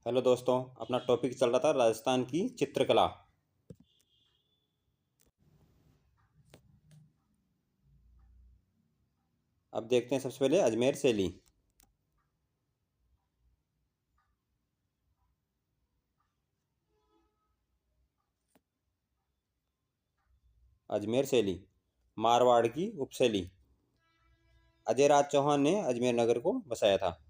Hello दोस्तों, अपना topic चल रहा था राजस्थान की चित्रकला। अब देखते हैं सबसे पहले अजमेर शैली। अजमेर शैली मारवाड़ की उपशैली। अजयराज चौहान ने अजमेर नगर को बसाया था।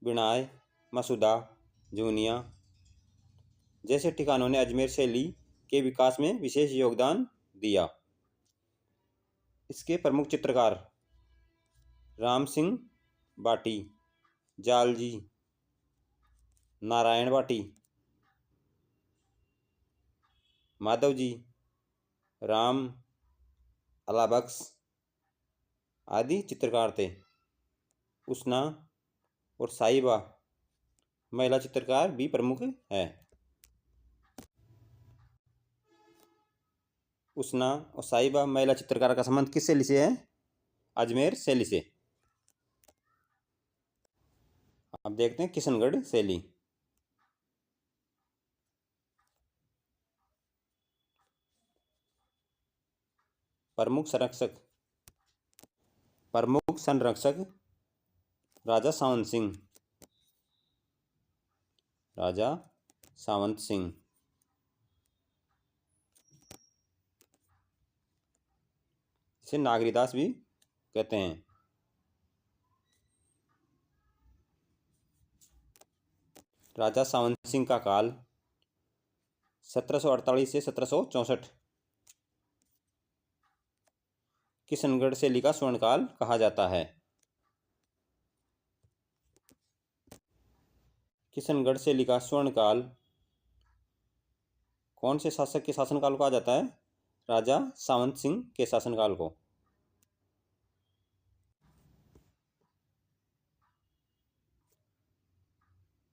बिनाय, मसूदा, जूनिया जैसे ठिकानों ने अजमेर शैली के विकास में विशेष योगदान दिया। इसके प्रमुख चित्रकार राम सिंह बाटी, जालजी, नारायण बाटी, माधव जी, राम अलाबक्स आदि चित्रकार थे। उष्णा और साहिबा महिला चित्रकार भी प्रमुख है। उष्णा और साहिबा महिला चित्रकार का संबंध किस शैली से है? अजमेर शैली से। अब देखते हैं किशनगढ़ शैली। प्रमुख संरक्षक राजा सावंत सिंह। इसे नागरीदास भी कहते हैं। राजा सावंत सिंह का काल 1748 से 1764 किशनगढ़ शैली का स्वर्णकाल कहा जाता है। किशनगढ़ शैली का स्वर्णकाल कौन से शासक के शासनकाल को कहा जाता है? राजा सावंत सिंह के शासनकाल को।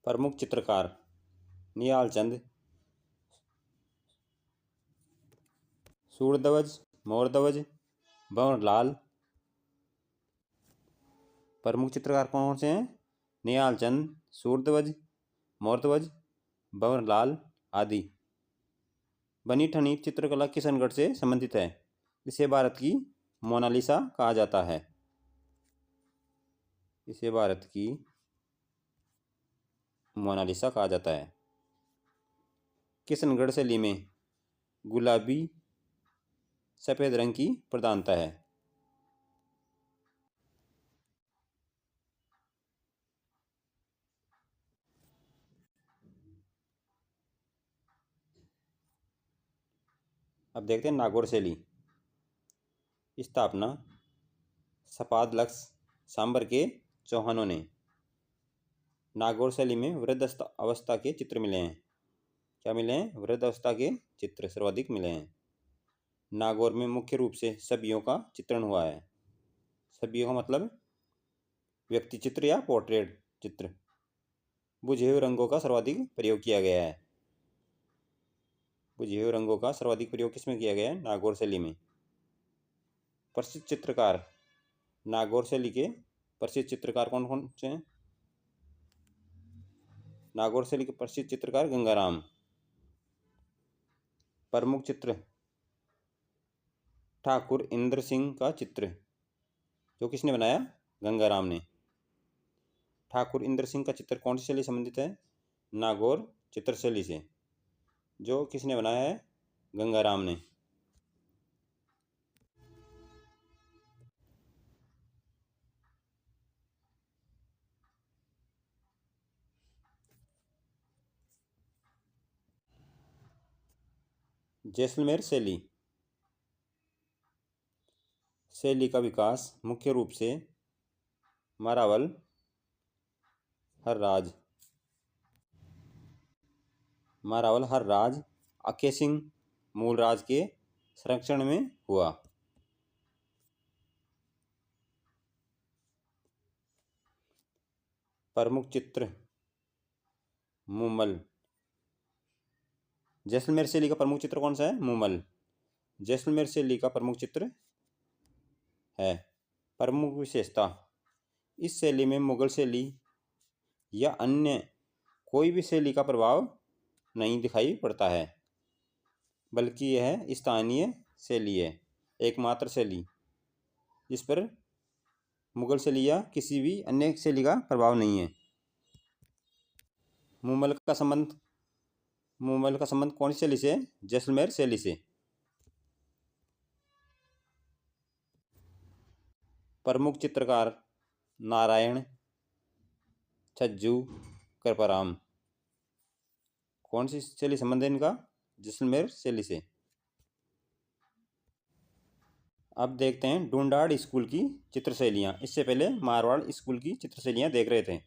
प्रमुख चित्रकार निहाल चंद, सूरध्वज, मोरध्वज, भंवरलाल। प्रमुख चित्रकार कौन से हैं? निहाल चंद, सूरध्वज, मोरध्वज, भंवरलाल आदि। बनी ठनी चित्रकला किशनगढ़ से संबंधित है। इसे भारत की मोनालिसा कहा जाता है। इसे भारत की मोनालिसा कहा जाता है। किशनगढ़ शैली में गुलाबी सफेद रंग की प्रधानता है। अब देखते हैं नागौर शैली। स्थापना सपादलक्ष सांबर के चौहानों ने। नागौर शैली में वृद्ध अवस्था के चित्र मिले हैं। क्या मिले हैं? वृद्ध अवस्था के चित्र सर्वाधिक मिले हैं। नागौर में मुख्य रूप से छवियों का चित्रण हुआ है। छवियों का मतलब व्यक्ति चित्र या पोर्ट्रेट चित्र। बुझे हुए रंगों का सर्वाधिक प्रयोग किया गया है। बुझे हुए रंगों का सर्वाधिक प्रयोग किसमें किया गया है? नागौर शैली में। प्रसिद्ध चित्रकार नागौर शैली के प्रसिद्ध चित्रकार कौन कौन से हैं? नागौर शैली के प्रसिद्ध चित्रकार गंगाराम। प्रमुख चित्र ठाकुर इंद्र सिंह का चित्र, जो किसने बनाया? गंगाराम ने। ठाकुर इंद्र सिंह का चित्र कौन सी शैली संबंधित है? नागौर चित्रशैली से। जो किसने बनाया है? गंगाराम ने। जैसलमेर शैली। शैली का विकास मुख्य रूप से मारावल, हरराज, अक्के सिंह मूलराज के संरक्षण में हुआ। प्रमुख चित्र मूमल। जैसलमेर शैली का प्रमुख चित्र कौन सा है? मूमल। जैसलमेर शैली का प्रमुख चित्र है। प्रमुख विशेषता इस शैली में मुगल शैली या अन्य कोई भी शैली का प्रभाव नहीं दिखाई पड़ता है, बल्कि यह स्थानीय शैली है, एकमात्र शैली जिस पर मुगल शैली या किसी भी अन्य शैली का प्रभाव नहीं है। मुमल का संबंध कौन सी शैली से? जैसलमेर शैली से। प्रमुख चित्रकार नारायण, छज्जू, कृपाराम। कौन सी शैली संबंध है इनका? जैसलमेर शैली से। अब देखते हैं ढूंढाड़ स्कूल की चित्रशैलियाँ। इससे पहले मारवाड़ स्कूल की चित्रशैलियाँ देख रहे थे।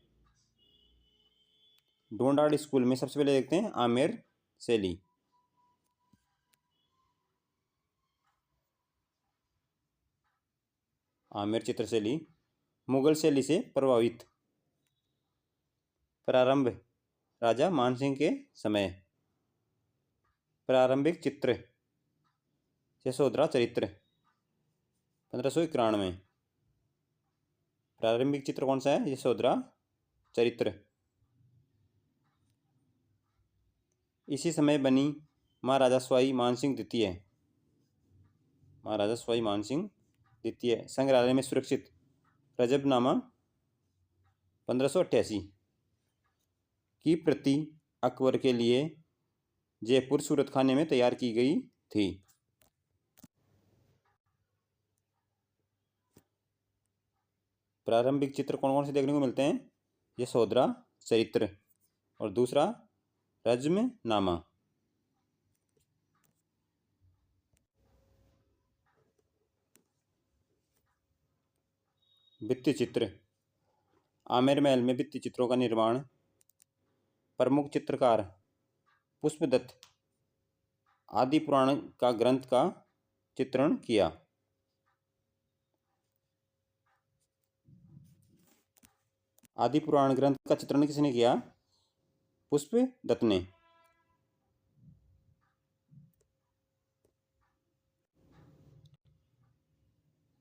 ढूंढाड़ स्कूल में सबसे पहले देखते हैं आमेर शैली। आमेर चित्रशैली मुगल शैली से प्रभावित। प्रारंभ राजा मानसिंह के समय। प्रारंभिक चित्र यशोधरा चरित्र 1591। प्रारंभिक चित्र कौन सा है? यशोधरा चरित्र। इसी समय बनी महाराजा सवाई मानसिंह द्वितीय। महाराजा सवाई मानसिंह द्वितीय संग्रहालय में सुरक्षित रजबनामा 1588 की प्रति अकबर के लिए जयपुर सूरत खाने में तैयार की गई थी। प्रारंभिक चित्र कौन कौन से देखने को मिलते हैं? यशोधरा चरित्र और दूसरा रजमनामा। भित्ति चित्र आमेर महल में भित्ति चित्रों का निर्माण। प्रमुख चित्रकार पुष्पदत्त आदि पुराण का ग्रंथ का चित्रण किया। आदि पुराण ग्रंथ का चित्रण किसने किया? पुष्पदत्त ने।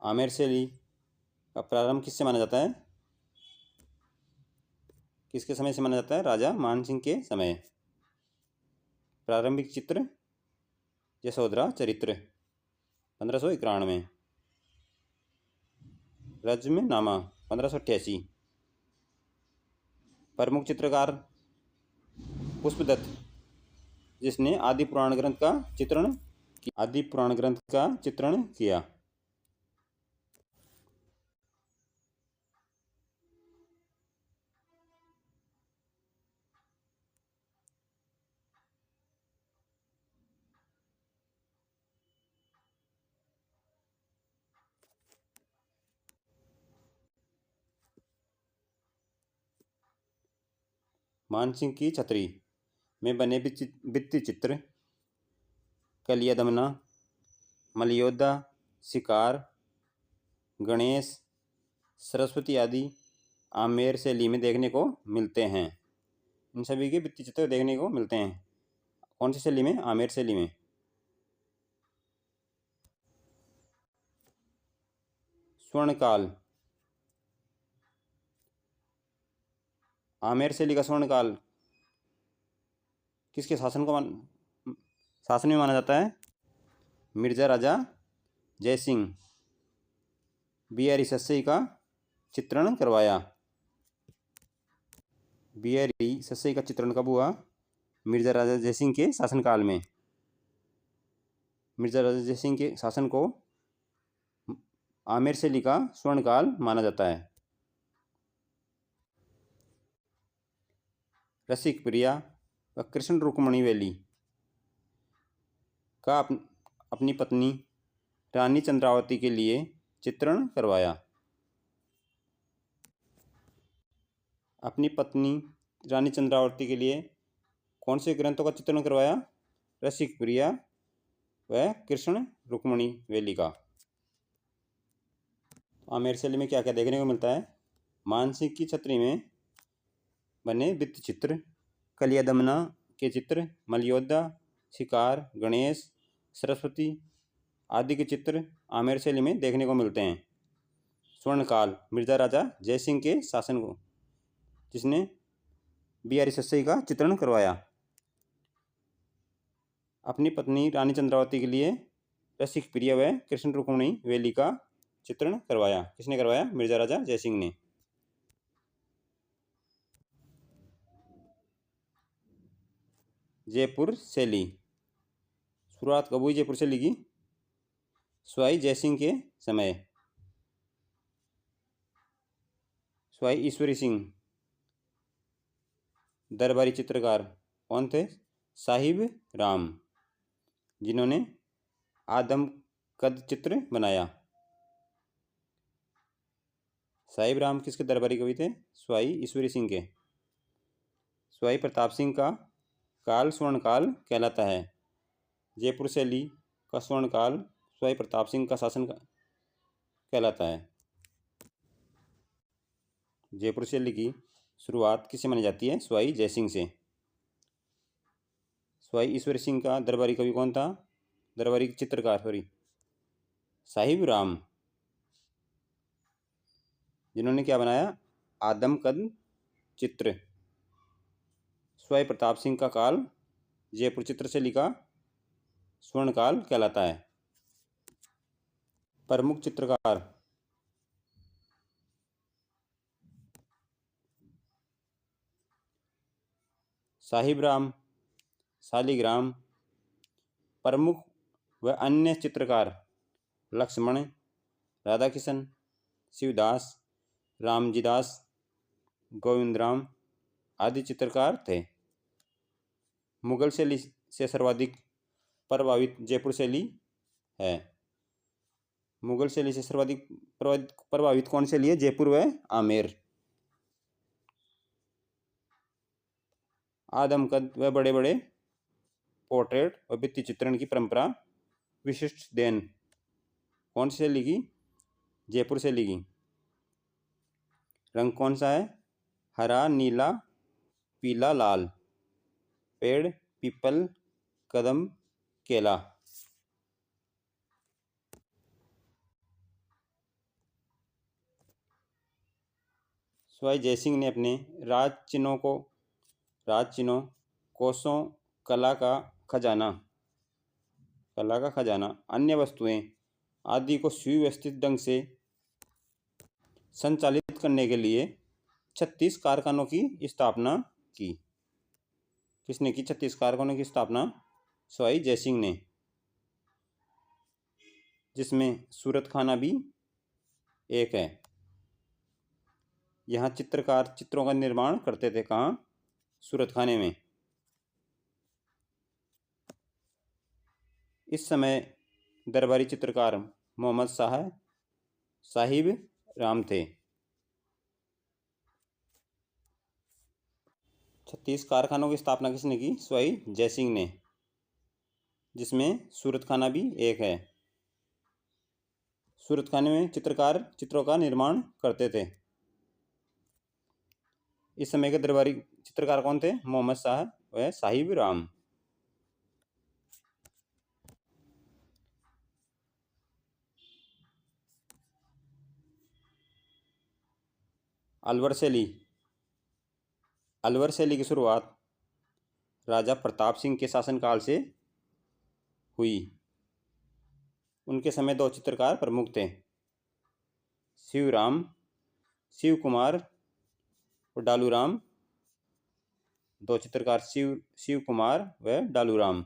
आमेर शैली का प्रारंभ किससे माना जाता है? किसके समय से माना जाता है? राजा मानसिंह के समय। प्रारंभिक चित्र यशोधरा चरित्र 1591। रजमनामा 1588। प्रमुख चित्रकार पुष्पदत्त जिसने आदि पुराण ग्रंथ का चित्रण किया। मानसिंह की छतरी में बने भित्ति चित्र कलिया दमना, मलयोद्धा, शिकार, गणेश, सरस्वती आदि आमेर शैली में देखने को मिलते हैं। इन सभी के भित्ति चित्र देखने को मिलते हैं। कौन सी शैली में? आमेर शैली में। स्वर्णकाल आमेर शैली का स्वर्णकाल किसके शासन में माना जाता है? मिर्जा राजा जयसिंह। बिहारी सस्सई का चित्रण करवाया। बिहारी सस्सई का चित्रण कब हुआ? मिर्जा राजा जयसिंह के शासनकाल में। मिर्जा राजा जयसिंह के शासन को आमेर शैली का स्वर्णकाल माना जाता है। रसिक प्रिया व कृष्ण रुक्मणी वैली का अपनी पत्नी रानी चंद्रावती के लिए चित्रण करवाया। अपनी पत्नी रानी चंद्रावती के लिए कौन से ग्रंथों का चित्रण करवाया? रसिक प्रिया व कृष्ण रुक्मणी वैली का। आमेर शैली में क्या क्या देखने को मिलता है? मानसिंह की छतरी में बने भित्ति चित्र, कलिया दमना के चित्र, मलयोद्धा, शिकार, गणेश, सरस्वती आदि के चित्र आमेर शैली में देखने को मिलते हैं। स्वर्णकाल मिर्जा राजा जयसिंह के शासन को जिसने बिहारी सस्सई का चित्रण करवाया। अपनी पत्नी रानी चंद्रावती के लिए रसिक प्रिय व कृष्ण रुक्मिणी वेली का चित्रण करवाया। किसने करवाया? मिर्जा राजा जयसिंह ने। जयपुर शैली शुरुआत कब हुई जयपुर शैली की? सवाई जयसिंह के समय। सवाई ईश्वरी सिंह दरबारी चित्रकार कौन थे? साहिब राम, जिन्होंने आदम कद चित्र बनाया। साहिब राम किसके दरबारी कवि थे? सवाई ईश्वरी सिंह के। सवाई प्रताप सिंह का काल स्वर्ण काल कहलाता है। जयपुर शैली का स्वर्ण काल सवाई प्रताप सिंह का शासन कहलाता है। जयपुर शैली की शुरुआत किससे मानी जाती है? सवाई जयसिंह से। सवाई ईश्वर सिंह का दरबारी कवि कौन था? दरबारी चित्रकार सॉरी साहिब राम, जिन्होंने क्या बनाया? आदम कद चित्र। सवाई प्रताप सिंह का काल जयपुर चित्र शैली का स्वर्ण काल कहलाता है। प्रमुख चित्रकार साहिब राम, शालिग्राम। प्रमुख व अन्य चित्रकार लक्ष्मण, राधाकिशन, शिवदास, रामजीदास, गोविंदराम आदि चित्रकार थे। मुगल शैली से सर्वाधिक प्रभावित जयपुर शैली है। मुगल शैली से सर्वाधिक प्रभावित कौन शैली है? जयपुर व आमेर। आदमकद व बड़े बड़े पोर्ट्रेट और भित्ति चित्रण की परंपरा विशिष्ट देन कौन सी शैली की? जयपुर शैली की। रंग कौन सा है? हरा, नीला, पीला, लाल। पेड़ पीपल, कदम, केला। सवाई जयसिंह ने अपने राज चिन्हों, कोषों, कला का खजाना, अन्य वस्तुएं आदि को सुव्यवस्थित ढंग से संचालित करने के लिए 36 कारखानों की स्थापना की। किसने की 36 कारखानों की स्थापना? सवाई जयसिंह ने, जिसमें सूरत खाना भी एक है। यहाँ चित्रकार चित्रों का निर्माण करते थे। कहाँ? सूरत खाने में। इस समय दरबारी चित्रकार मोहम्मद साहिब राम थे। 36 कारखानों की स्थापना किसने की? सवाई जयसिंह ने, जिसमें सूरत खाना भी एक है। सूरत खाने में चित्रकार चित्रों का निर्माण करते थे। इस समय के दरबारी चित्रकार कौन थे? मोहम्मद व साहिब राम। अलवर शैली की शुरुआत राजा प्रताप सिंह के शासनकाल से हुई। उनके समय 2 चित्रकार प्रमुख थे, शिव कुमार और डालूराम। 2 चित्रकार शिव कुमार व डालूराम,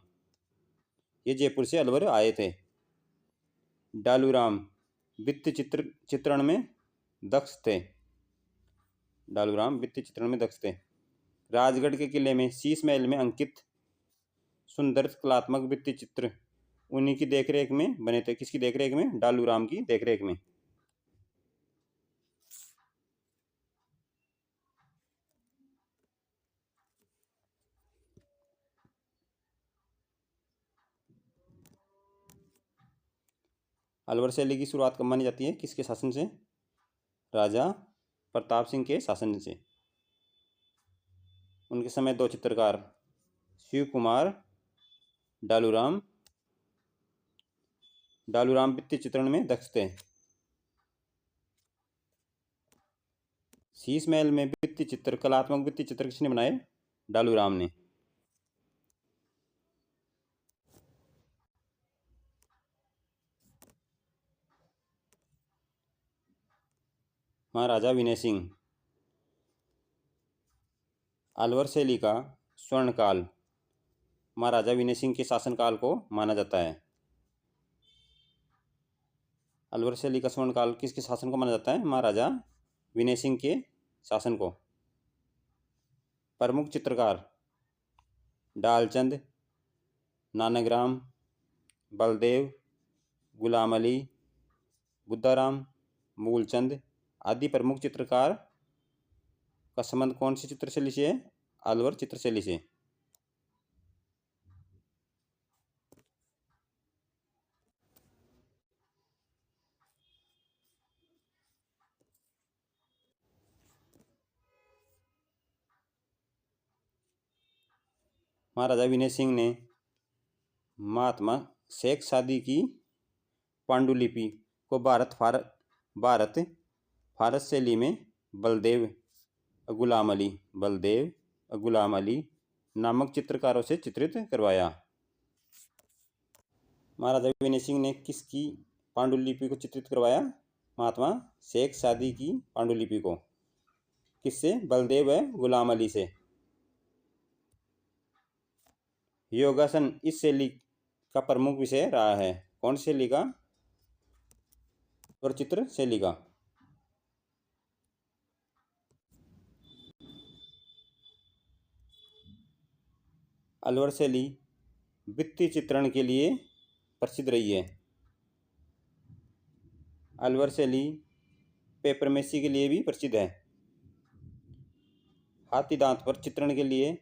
ये जयपुर से अलवर आए थे। डालूराम भित्ति चित्रण में दक्ष थे। राजगढ़ के किले में शीश महल में अंकित सुंदर कलात्मक भित्ति चित्र उन्हीं की देखरेख में बने थे। किसकी देखरेख में? डालूराम की देखरेख में। अलवर शैली की शुरुआत कब मानी जाती है? किसके शासन से? राजा प्रताप सिंह के शासन से। उनके समय 2 चित्रकार शिव कुमार, डालूराम भित्ति चित्रण में दक्ष थे। शीश महल में भित्ति चित्र, कलात्मक भित्ति चित्र किसने बनाए? डालू राम ने। महाराजा विनय सिंह। अलवर शैली का स्वर्णकाल महाराजा विनय सिंह के शासनकाल को माना जाता है। अलवर शैली का स्वर्णकाल किसके शासन को माना जाता है? महाराजा विनय सिंह के शासन को। प्रमुख चित्रकार डालचंद, नानकराम, बलदेव, गुलाम अली, बुद्धाराम, मूलचंद आदि प्रमुख चित्रकार का संबंध कौन सी चित्रशैली से है? अलवर चित्रशैली से। महाराजा विनय सिंह ने महात्मा शेख सादी की पांडुलिपि को भारत फारस शैली में बलदेव गुलाम अली नामक चित्रकारों से चित्रित करवाया। महाराजा विनय सिंह ने किसकी पांडुलिपि को चित्रित करवाया? महात्मा शेख सादी की पांडुलिपि को। किससे? बलदेव व गुलाम अली से। योगासन इस शैली का प्रमुख विषय रहा है। कौन सी शैली का? और चित्र शैली का। अलवर शैली भित्ति चित्रण के लिए प्रसिद्ध रही है। अलवर शैली पेपरमेसी के लिए भी प्रसिद्ध है। हाथी दांत पर चित्रण के लिए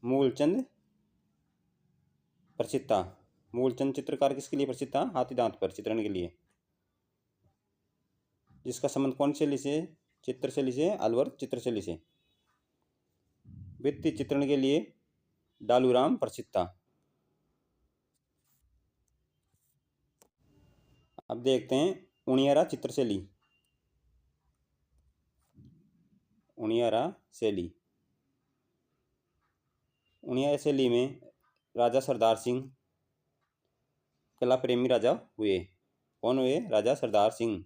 मूलचंद प्रसिद्ध था। मूलचंद चित्रकार किसके लिए प्रसिद्ध था? हाथी दांत पर चित्रण के लिए। जिसका संबंध कौन शैली से? चित्रशैली से, अलवर चित्रशैली से। भित्ति चित्रण के लिए डालू राम प्रसिद्ध था। अब देखते हैं उनियारा चित्रशैली। उनियारा शैली में राजा सरदार सिंह कला प्रेमी राजा हुए। कौन हुए? राजा सरदार सिंह।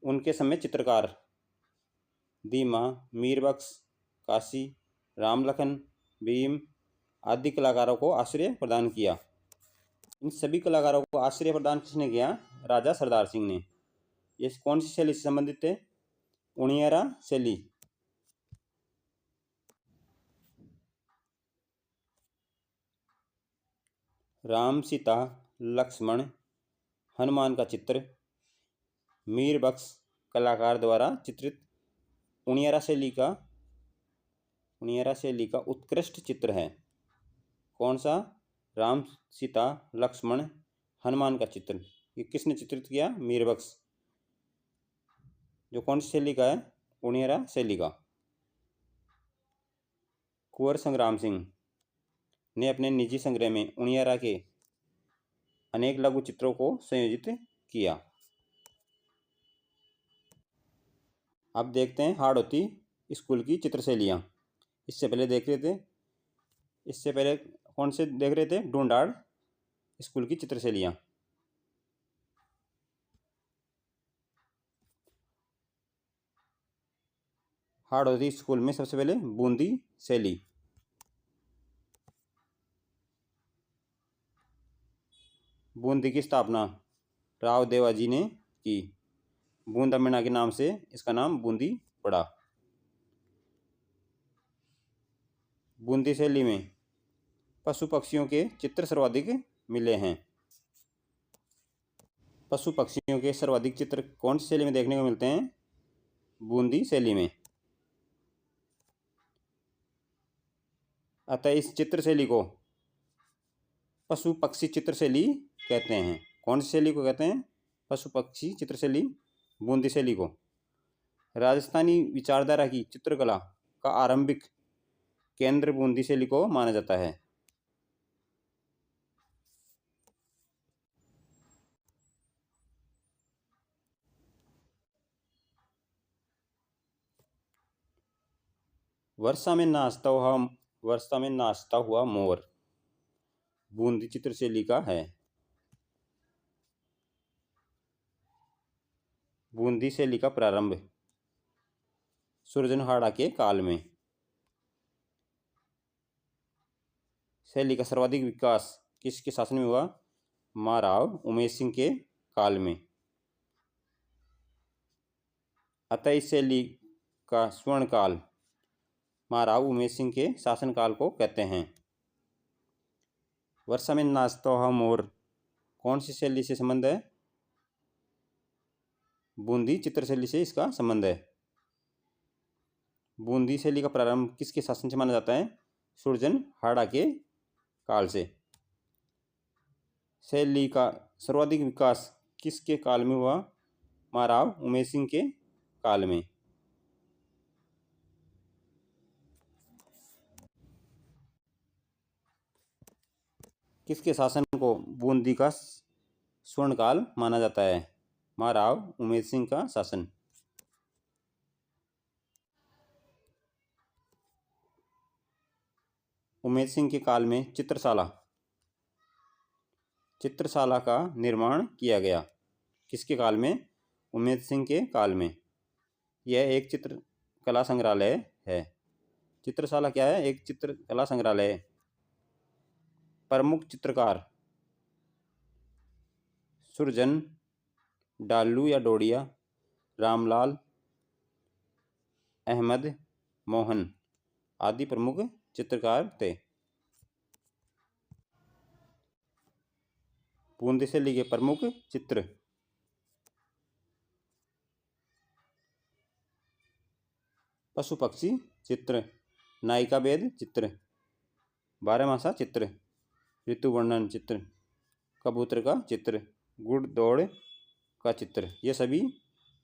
उनके समय चित्रकार दीमा, मीरबख्श, काशी, राम लखन, भीम आदि कलाकारों को आश्रय प्रदान किया। इन सभी कलाकारों को आश्रय प्रदान किसने किया? राजा सरदार सिंह ने। ये कौन सी शैली से संबंधित है? उनियारा शैली। राम, सीता, लक्ष्मण, हनुमान का चित्र मीरबख्श कलाकार द्वारा चित्रित उनियारा शैली का उत्कृष्ट चित्र है। कौन सा? राम, सीता, लक्ष्मण, हनुमान का चित्र। ये किसने चित्रित किया? मीरबख्श। जो कौन सी शैली का है? उनियारा शैली का। कुंवर संग्राम सिंह ने अपने निजी संग्रह में उनियारा के अनेक लघु चित्रों को संयोजित किया। अब देखते हैं हाड़ौती स्कूल की चित्रशैलियाँ। इससे पहले कौन से देख रहे थे? ढूंढाड़ स्कूल की चित्रशैलियाँ। हाड़ौती स्कूल में सबसे पहले बूंदी शैली। बूंदी की स्थापना राव देवाजी ने की। बूंदा मीणा के नाम से इसका नाम बूंदी पड़ा। बूंदी शैली में पशु पक्षियों के चित्र सर्वाधिक मिले हैं। पशु पक्षियों के सर्वाधिक चित्र कौन सी शैली में देखने को मिलते हैं? बूंदी शैली में। अतः इस चित्रशैली को पशु पक्षी चित्रशैली कहते हैं। कौन सी शैली को कहते हैं? पशु पक्षी चित्रशैली, बूंदी शैली को। राजस्थानी विचारधारा की चित्रकला का आरंभिक केंद्र बूंदी शैली को माना जाता है। वर्षा में नाचता हुआ मोर बूंदी चित्रशैली का है। बूंदी शैली का प्रारंभ सुरजनहाड़ा के काल में। शैली का सर्वाधिक विकास किसके शासन में हुआ? महाराव उमेश सिंह के काल में। अतः इस शैली का स्वर्ण काल महाराव उमेश सिंह के शासनकाल को कहते हैं। वर्षा में नाचता हुआ मोर कौन सी शैली से संबंध है? बूंदी चित्रशैली से इसका संबंध है। बूंदी शैली का प्रारंभ किसके शासन से माना जाता है? सुरजनहाड़ा के काल से। शैली का सर्वाधिक विकास किसके काल में हुआ? महाराव उमेश सिंह के काल में। किसके शासन को बूंदी का स्वर्णकाल माना जाता है? महाराव उमेश सिंह का शासन। उमेश सिंह के काल में चित्रशाला का निर्माण किया गया। किसके काल में? उमेश सिंह के काल में। यह एक चित्रकला संग्रहालय है। चित्रशाला क्या है? एक चित्रकला संग्रहालय है। प्रमुख चित्रकार सुरजन, डालू या डोडिया, रामलाल, अहमद, मोहन आदि प्रमुख चित्रकार थे। बूंदी शैली के प्रमुख चित्र पशु पक्षी चित्र, नायिका भेद चित्र, बारहमासा चित्र, ऋतु वर्णन चित्र, कबूतर का चित्र, गुड़ दौड़ का चित्र, ये सभी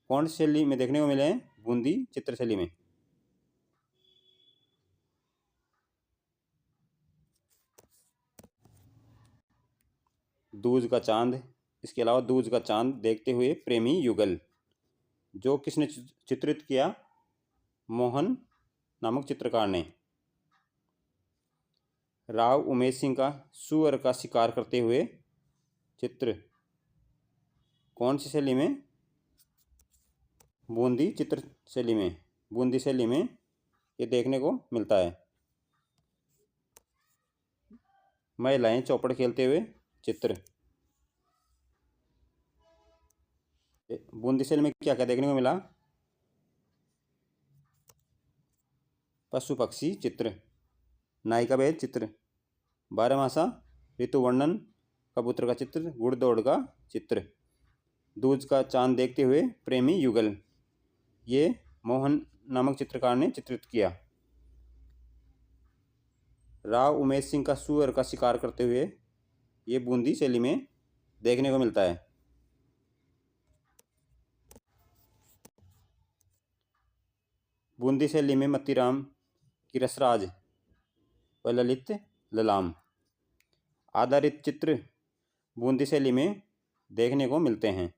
कौन सी शैली में देखने को मिले हैं? बूंदी चित्रशैली में। दूज का चांद, इसके अलावा दूज का चांद देखते हुए प्रेमी युगल, जो किसने चित्रित किया? मोहन नामक चित्रकार ने। राव उमेश सिंह का सुअर का शिकार करते हुए चित्र कौन सी शैली में? बूंदी चित्रशैली में। बूंदी शैली में ये देखने को मिलता है। महिलाएं चौपड़ खेलते हुए चित्र, बूंदी शैली में क्या क्या देखने को मिला? पशु पक्षी चित्र, नायिका भेद चित्र, बारहमासा, ऋतु वर्णन, कबूतर का चित्र, गुड़ दौड़ का चित्र, दूज का चांद देखते हुए प्रेमी युगल, ये मोहन नामक चित्रकार ने चित्रित किया। राव उमेश सिंह का सुअर का शिकार करते हुए, ये बूंदी शैली में देखने को मिलता है। बूंदी शैली में मतीराम की रसराज व ललित ललाम आधारित चित्र बूंदी शैली में देखने को मिलते हैं।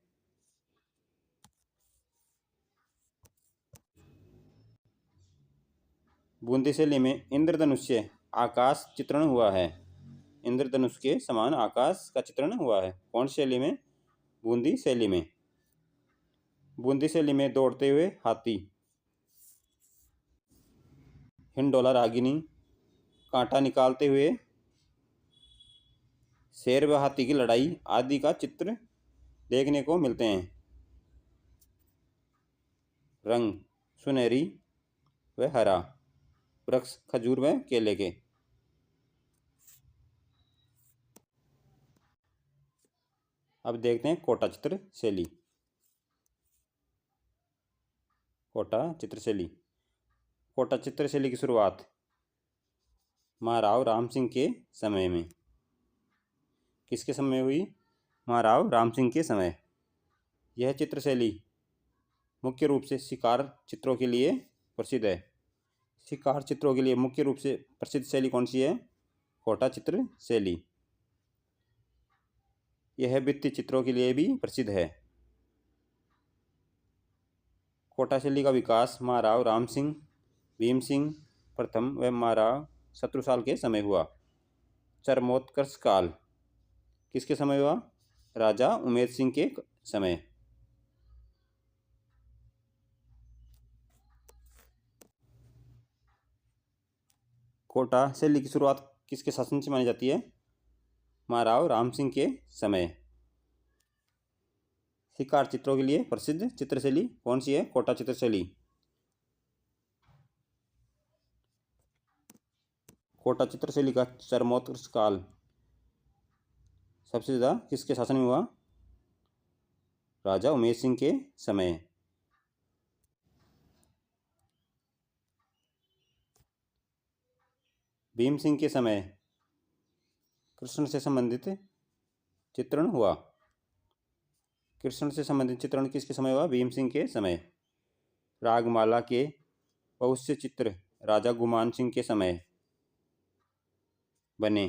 बूंदी शैली में इंद्रधनुष्य आकाश चित्रण हुआ है। इंद्रधनुष के समान आकाश का चित्रण हुआ है। कौन शैली में? बूंदी शैली में। बूंदी शैली में दौड़ते हुए हाथी, हिंडोला रागिनी, कांटा निकालते हुए शेर व हाथी की लड़ाई आदि का चित्र देखने को मिलते हैं। रंग सुनहरी व हरा, वृक्ष खजूर व केले के। अब देखते हैं कोटा चित्र शैली। कोटा चित्रशैली। कोटा चित्रशैली की शुरुआत महाराव राम सिंह के समय में। किसके समय हुई? महाराव राम सिंह के समय। यह चित्रशैली मुख्य रूप से शिकार चित्रों के लिए प्रसिद्ध है। शिकार चित्रों के लिए मुख्य रूप से प्रसिद्ध शैली कौन सी है? कोटा चित्र शैली। यह भित्ति चित्रों के लिए भी प्रसिद्ध है। कोटा शैली का विकास महाराव राम सिंह, भीम सिंह, प्रथम व मारा शत्रुसाल के समय हुआ। चरमोत्कर्ष काल किसके समय हुआ? राजा उमेद सिंह के समय। कोटा शैली की शुरुआत किसके शासन से मानी जाती है? महाराव राम सिंह के समय। शिकार चित्रों के लिए प्रसिद्ध चित्रशैली कौन सी है? कोटा चित्रशैली। कोटा चित्रशैली का चरमोत्कर्ष काल सबसे ज्यादा किसके शासन में हुआ? राजा उमेद सिंह के समय। भीम सिंह के समय कृष्ण से संबंधित चित्रण हुआ। कृष्ण से संबंधित चित्रण किसके समय हुआ? भीम सिंह के समय। रागमाला के बहुत से चित्र राजा गुमान सिंह के समय बने,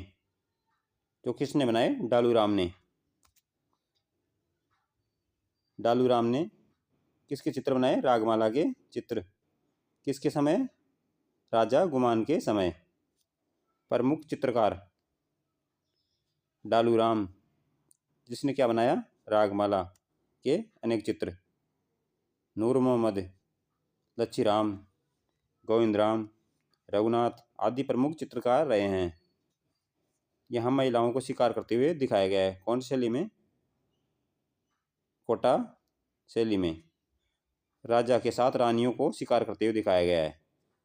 जो किसने बनाए? डालू राम ने। डालू राम ने किसके चित्र बनाए? रागमाला के चित्र। किसके समय? राजा गुमान के समय। प्रमुख चित्रकार डालू राम, जिसने क्या बनाया? रागमाला के अनेक चित्र। नूर मोहम्मद, लच्छी राम, गोविंद राम, रघुनाथ आदि प्रमुख चित्रकार रहे हैं। यहाँ महिलाओं को शिकार करते हुए दिखाया गया है। कौन सी शैली में? कोटा शैली में। राजा के साथ रानियों को शिकार करते हुए दिखाया गया है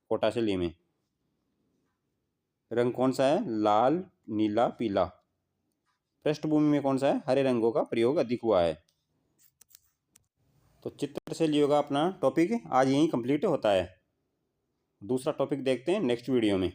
कोटा शैली में। रंग कौन सा है? लाल, नीला, पीला। पृष्ठभूमि में कौन सा है? हरे रंगों का प्रयोग अधिक हुआ है। तो चित्रशैलियों का अपना टॉपिक आज यहीं कंप्लीट होता है। दूसरा टॉपिक देखते हैं नेक्स्ट वीडियो में।